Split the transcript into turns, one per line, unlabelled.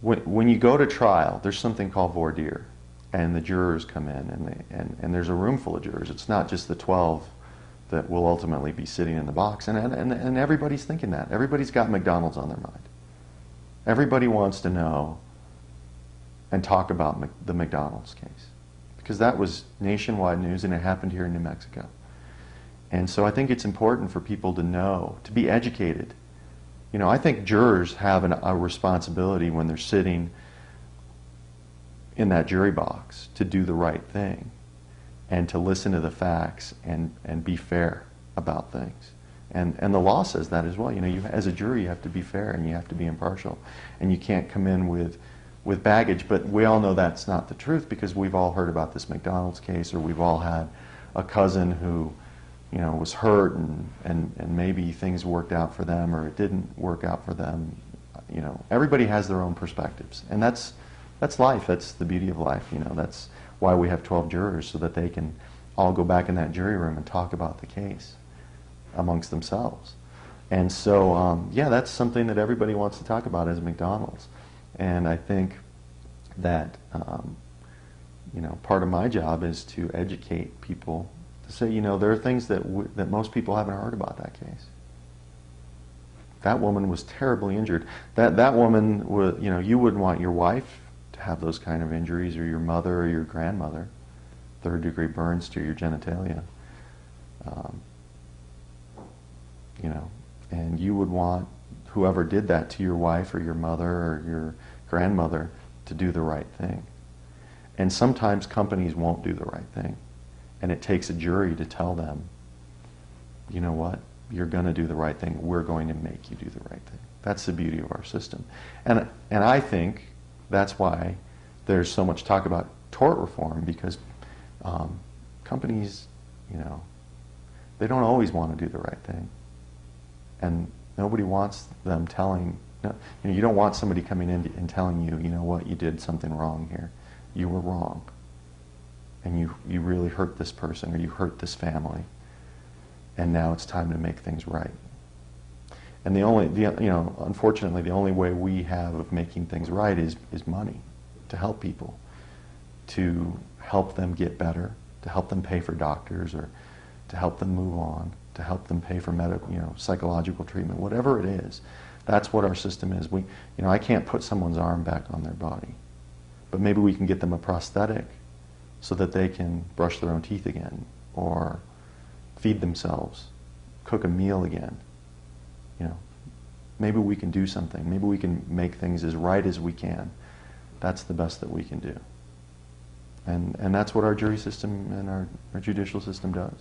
when you go to trial, there's something called voir dire, and the jurors come in, and there's a room full of jurors. It's not just the 12 that will ultimately be sitting in the box, and everybody's thinking that. Everybody's got McDonald's on their mind. Everybody wants to know and talk about the McDonald's case, because that was nationwide news, and it happened here in New Mexico. And so I think it's important for people to know, to be educated. You know, I think jurors have a responsibility when they're sitting in that jury box to do the right thing and to listen to the facts and be fair about things. And the law says that as well. You know, as a jury, you have to be fair and you have to be impartial, and you can't come in with baggage. But we all know that's not the truth, because we've all heard about this McDonald's case, or we've all had a cousin who, you know, was hurt and maybe things worked out for them or it didn't work out for them. You know, everybody has their own perspectives, and that's life. That's the beauty of life. You know, that's why we have 12 jurors, so that they can all go back in that jury room and talk about the case amongst themselves. And so, yeah, that's something that everybody wants to talk about as McDonald's. And I think that, you know, part of my job is to educate people, to say, you know, there are things that most people haven't heard about that case. That woman was terribly injured. That woman was, you know, you wouldn't want your wife to have those kind of injuries, or your mother or your grandmother, third-degree burns to your genitalia. You know, and you would want whoever did that to your wife or your mother or your grandmother to do the right thing. And sometimes companies won't do the right thing. And it takes a jury to tell them, you know what, you're going to do the right thing. We're going to make you do the right thing. That's the beauty of our system. And I think that's why there's so much talk about tort reform, because companies, you know, they don't always want to do the right thing. And nobody wants them telling, you know, you don't want somebody coming in and telling you, you know what, you did something wrong here. You were wrong. And you really hurt this person, or you hurt this family. And now it's time to make things right. And you know, unfortunately, the only way we have of making things right is money, to help people, to help them get better, to help them pay for doctors, or to help them move on, to help them pay for medical, you know, psychological treatment, whatever it is. That's what our system is. You know, I can't put someone's arm back on their body, but maybe we can get them a prosthetic so that they can brush their own teeth again, or feed themselves, cook a meal again. You know, maybe we can do something. Maybe we can make things as right as we can. That's the best that we can do. And that's what our jury system and our judicial system does.